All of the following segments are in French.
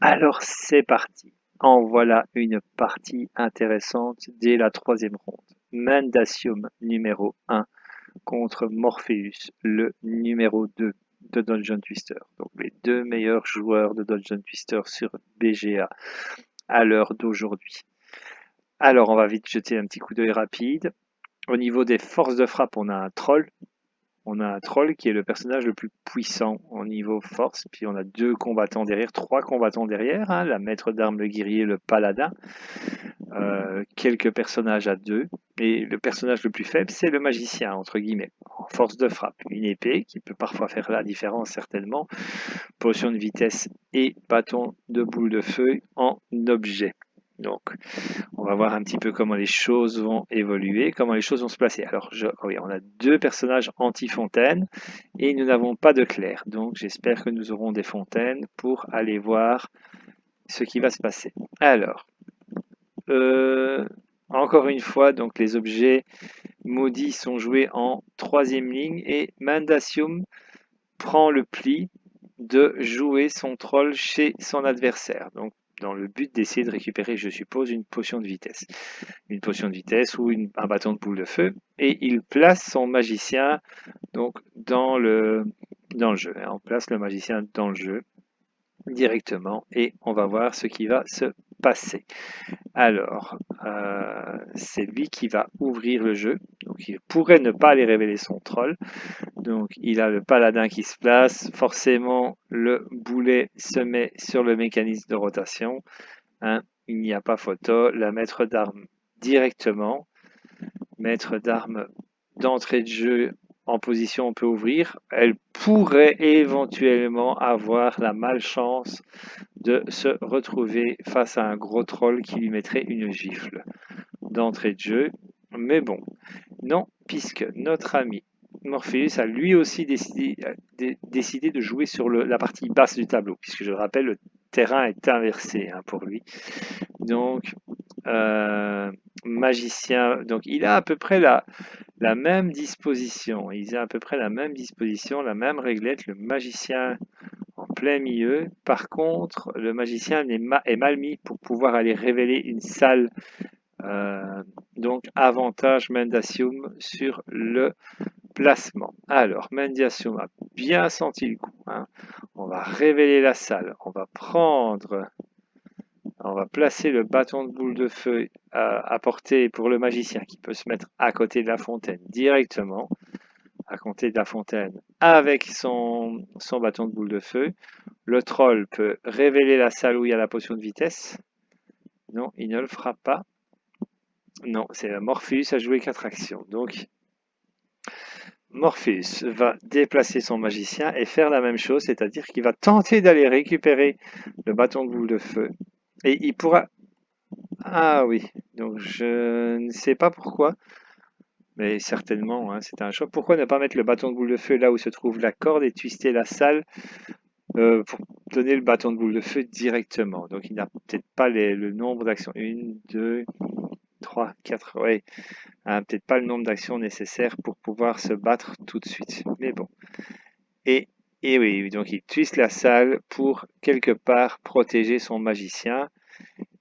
Alors c'est parti. En voilà une partie intéressante dès la troisième ronde. Mendacium numéro 1 contre Morpheus, le numéro 2 de Dungeon Twister. Donc les deux meilleurs joueurs de Dungeon Twister sur BGA à l'heure d'aujourd'hui. Alors on va vite jeter un petit coup d'œil rapide. Au niveau des forces de frappe, on a un troll. On a un troll qui est le personnage le plus puissant au niveau force, puis on a deux combattants derrière, trois combattants derrière, hein, la maître d'armes, le guerrier, le paladin, quelques personnages à deux, et le personnage le plus faible, c'est le magicien, entre guillemets, en force de frappe, une épée qui peut parfois faire la différence certainement, potion de vitesse et bâton de boule de feu en objet. Donc, on va voir un petit peu comment les choses vont évoluer, comment les choses vont se placer. Alors, oui, on a deux personnages anti-fontaine et nous n'avons pas de clair. Donc, j'espère que nous aurons des fontaines pour aller voir ce qui va se passer. Alors, euh, encore une fois, donc les objets maudits sont joués en troisième ligne et Mandacium prend le pli de jouer son troll chez son adversaire. Donc, dans le but d'essayer de récupérer, je suppose, une potion de vitesse. Une potion de vitesse ou un bâton de boule de feu. Et il place son magicien donc dans le jeu. On place le magicien dans le jeu directement et on va voir ce qui va se passer. Alors, c'est lui qui va ouvrir le jeu. Donc, il pourrait ne pas aller révéler son troll. Donc, il a le paladin qui se place. Forcément, le boulet se met sur le mécanisme de rotation. Hein, il n'y a pas photo. La maître d'armes directement. Maître d'armes d'entrée de jeu en position, on peut ouvrir. Elle pourrait éventuellement avoir la malchance de se retrouver face à un gros troll qui lui mettrait une gifle d'entrée de jeu. Mais bon, non, puisque notre ami Morpheus a lui aussi décidé de jouer sur la partie basse du tableau, puisque je le rappelle, le terrain est inversé hein, pour lui. Donc, magicien, donc il a à peu près la même disposition. Il a à peu près la même disposition, la même réglette, le magicien en plein milieu. Par contre, le magicien est mal mis pour pouvoir aller révéler une salle. Donc, avantage Mendacium sur le placement. Alors, Mendacium a bien senti le coup. Hein. On va révéler la salle. On va placer le bâton de boule de feu à portée pour le magicien qui peut se mettre à côté de la fontaine directement, à côté de la fontaine avec son bâton de boule de feu. Le troll peut révéler la salle où il y a la potion de vitesse. Non, il ne le fera pas. Non, c'est Morpheus a joué 4 actions. Donc, Morpheus va déplacer son magicien et faire la même chose, c'est-à-dire qu'il va tenter d'aller récupérer le bâton de boule de feu. Et il pourra... Ah oui, donc je ne sais pas pourquoi, mais certainement, hein, c'est un choix. Pourquoi ne pas mettre le bâton de boule de feu là où se trouve la corde et twister la salle pour donner le bâton de boule de feu directement? Donc il n'a peut-être pas le nombre d'actions. 1, 2, 3, 4, ouais. Hein, peut-être pas le nombre d'actions nécessaires pour pouvoir se battre tout de suite. Mais bon. Et, et oui, donc il twiste la salle pour quelque part protéger son magicien.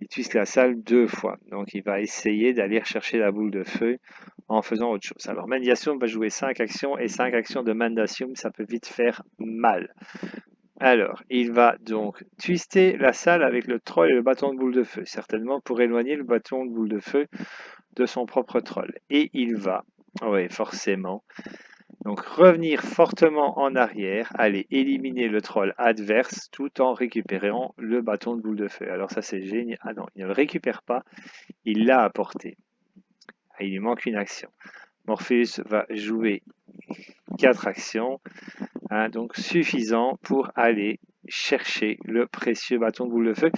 Il twiste la salle 2 fois. Donc il va essayer d'aller chercher la boule de feu en faisant autre chose. Alors Mendacium va jouer 5 actions et 5 actions de Mendacium, ça peut vite faire mal. Alors, il va donc twister la salle avec le troll et le bâton de boule de feu, certainement pour éloigner le bâton de boule de feu de son propre troll. Et il va, oui, forcément, donc revenir fortement en arrière, aller éliminer le troll adverse tout en récupérant le bâton de boule de feu. Alors ça c'est génial. Ah non, il ne le récupère pas, il l'a apporté. Ah, il lui manque une action. Morpheus va jouer 4 actions, hein, donc suffisant pour aller chercher le précieux bâton de boule de feu.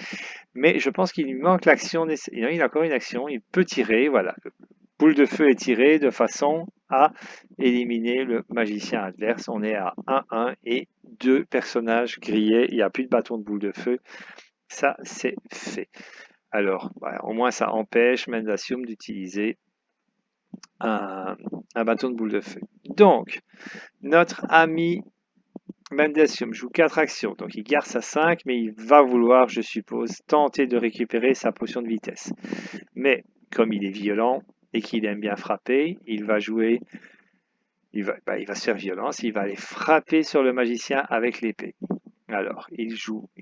Mais je pense qu'il lui manque l'action. Il a encore une action, il peut tirer, voilà. Boule de feu est tirée de façon à éliminer le magicien adverse. On est à 1-1 et 2 personnages grillés. Il n'y a plus de bâton de boule de feu. Ça, c'est fait. Alors, au moins, ça empêche Mendacium d'utiliser un bâton de boule de feu. Donc, notre ami Mendiasum joue 4 actions, donc il garde sa 5, mais il va vouloir, je suppose, tenter de récupérer sa potion de vitesse. Mais comme il est violent et qu'il aime bien frapper, il va jouer, il va se faire violence, il va aller frapper sur le magicien avec l'épée. Alors, il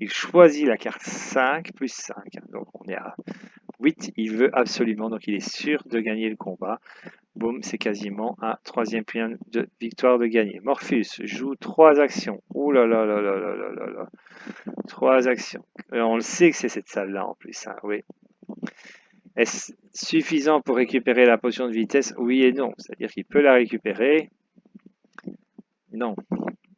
choisit la carte 5 plus 5, donc on est à 8, il veut absolument, donc il est sûr de gagner le combat. Boum, c'est quasiment un troisième point de victoire de gagné. Morpheus joue 3 actions. Ouh là là là là là là là là. 3 actions. On le sait que c'est cette salle-là en plus, hein, oui. Est-ce suffisant pour récupérer la potion de vitesse? Oui et non. C'est-à-dire qu'il peut la récupérer. Non.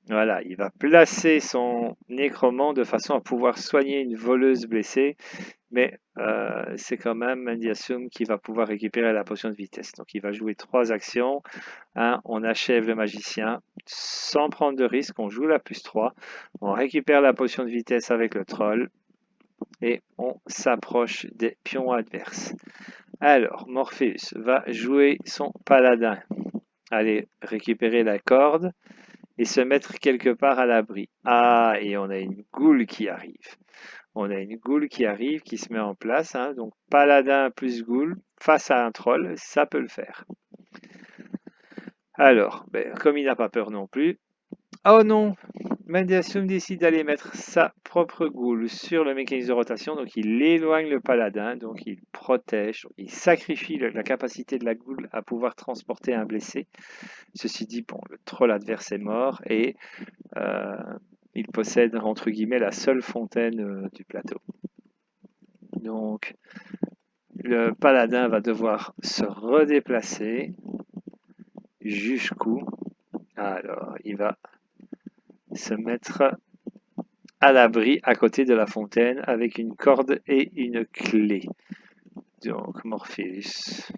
Voilà, il va placer son nécromant de façon à pouvoir soigner une voleuse blessée, mais c'est quand même Mendiasum qui va pouvoir récupérer la potion de vitesse. Donc il va jouer 3 actions. On achève le magicien sans prendre de risque, on joue la plus 3, on récupère la potion de vitesse avec le troll et on s'approche des pions adverses. Alors, Morpheus va jouer son paladin, aller récupérer la corde et se mettre quelque part à l'abri. Ah, et on a une goule qui arrive. On a une goule qui arrive, qui se met en place. Hein. Donc, paladin plus goule face à un troll, ça peut le faire. Alors, comme il n'a pas peur non plus. Oh non! Mendiasum décide d'aller mettre sa propre goule sur le mécanisme de rotation, donc il éloigne le paladin, donc il protège, il sacrifie la capacité de la goule à pouvoir transporter un blessé. Ceci dit, bon, le troll adverse est mort et il possède, entre guillemets, la seule fontaine du plateau. Donc, le paladin va devoir se redéplacer jusqu'où? Alors, il va se mettre à l'abri à côté de la fontaine avec une corde et une clé. Donc Morpheus.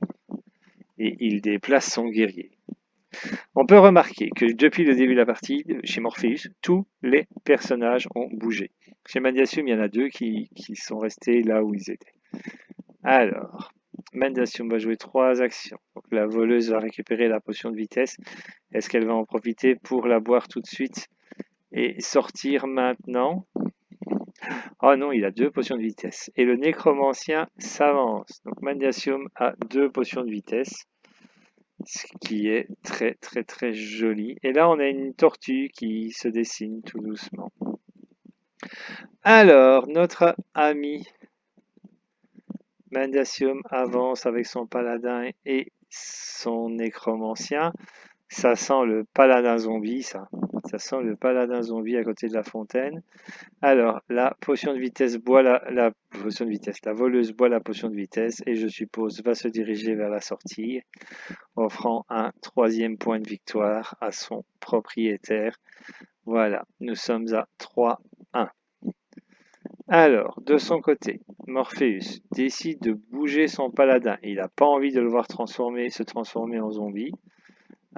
Et il déplace son guerrier. On peut remarquer que depuis le début de la partie, chez Morpheus, tous les personnages ont bougé. Chez Mendiasum, il y en a 2 qui sont restés là où ils étaient. Alors, Mendiasum va jouer 3 actions. Donc la voleuse va récupérer la potion de vitesse. Est-ce qu'elle va en profiter pour la boire tout de suite et sortir maintenant? Oh non, il a 2 potions de vitesse. Et le nécromancien s'avance. Donc Mendiasum a 2 potions de vitesse, ce qui est très très très joli. Et là, on a une tortue qui se dessine tout doucement. Alors, notre ami Mendiasum avance avec son paladin et son nécromancien. Ça sent le paladin zombie, ça. Ça sent le paladin zombie à côté de la fontaine. Alors, la potion de vitesse boit la potion de vitesse. La voleuse boit la potion de vitesse et je suppose va se diriger vers la sortie, offrant un 3e point de victoire à son propriétaire. Voilà, nous sommes à 3-1. Alors, de son côté, Morpheus décide de bouger son paladin. Il n'a pas envie de le voir se transformer en zombie.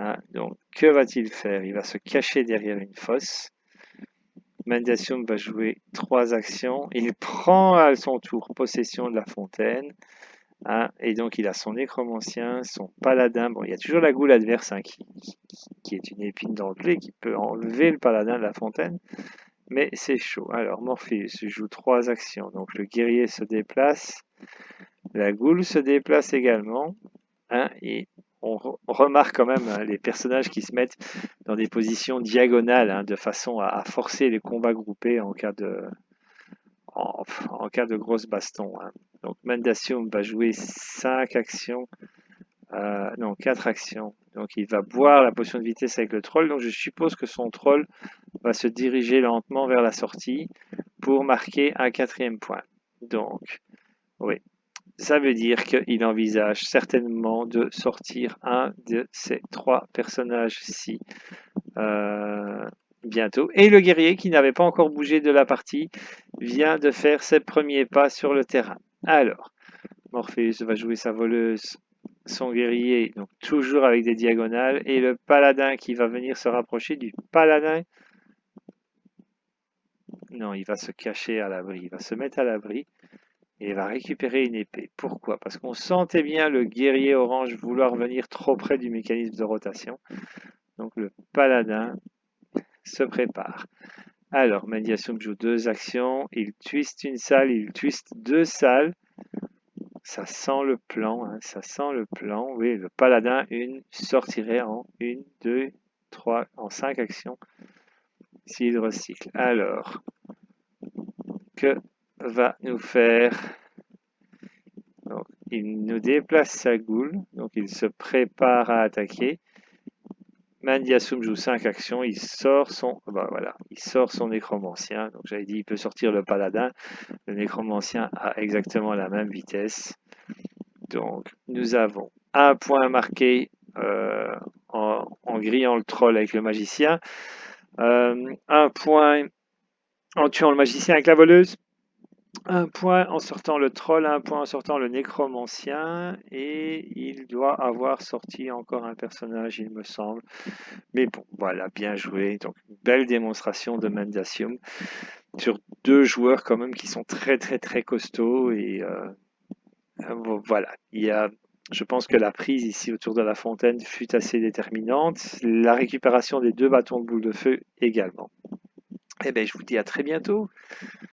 Hein, donc, que va-t-il faire? Il va se cacher derrière une fosse. Mendiasum va jouer 3 actions. Il prend à son tour possession de la fontaine. Hein, et donc il a son nécromancien, son paladin. Bon, il y a toujours la goule adverse hein, qui est une épine dans le pied, qui peut enlever le paladin de la fontaine. Mais c'est chaud. Alors Morpheus joue 3 actions. Donc le guerrier se déplace. La goule se déplace également. Hein, et on remarque quand même hein, les personnages qui se mettent dans des positions diagonales hein, de façon à forcer les combats groupés en cas de grosse baston. Hein. Donc Mendiasum va jouer 5 actions, non 4 actions. Donc il va boire la potion de vitesse avec le troll. Donc je suppose que son troll va se diriger lentement vers la sortie pour marquer un 4e point. Donc oui, ça veut dire qu'il envisage certainement de sortir un de ces 3 personnages-ci bientôt. Et le guerrier qui n'avait pas encore bougé de la partie vient de faire ses premiers pas sur le terrain. Alors, Morpheus va jouer sa voleuse, son guerrier, donc toujours avec des diagonales, et le paladin qui va venir se rapprocher du paladin. Non, il va se cacher à l'abri, il va se mettre à l'abri. Et il va récupérer une épée. Pourquoi? Parce qu'on sentait bien le guerrier orange vouloir venir trop près du mécanisme de rotation. Donc le paladin se prépare. Alors, Mendiasum joue 2 actions, il twiste une salle, il twiste 2 salles. Ça sent le plan, hein, ça sent le plan. Oui, le paladin sortirait en 1, 2, 3, en 5 actions s'il recycle. Alors, que va nous faire? Donc, il nous déplace sa goule, donc il se prépare à attaquer. Mandiasum joue 5 actions, il sort son, voilà, il sort son nécromancien. Donc j'avais dit, il peut sortir le paladin. Le nécromancien a exactement la même vitesse. Donc nous avons un point marqué en grillant le troll avec le magicien, un point en tuant le magicien avec la voleuse, un point en sortant le troll, un point en sortant le nécromancien, et il doit avoir sorti encore un personnage, il me semble. Mais bon, voilà, bien joué. Donc, belle démonstration de Mendacium sur 2 joueurs quand même qui sont très très très costauds. Et voilà, je pense que la prise ici autour de la fontaine fut assez déterminante. La récupération des 2 bâtons de boule de feu également. Eh bien, je vous dis à très bientôt.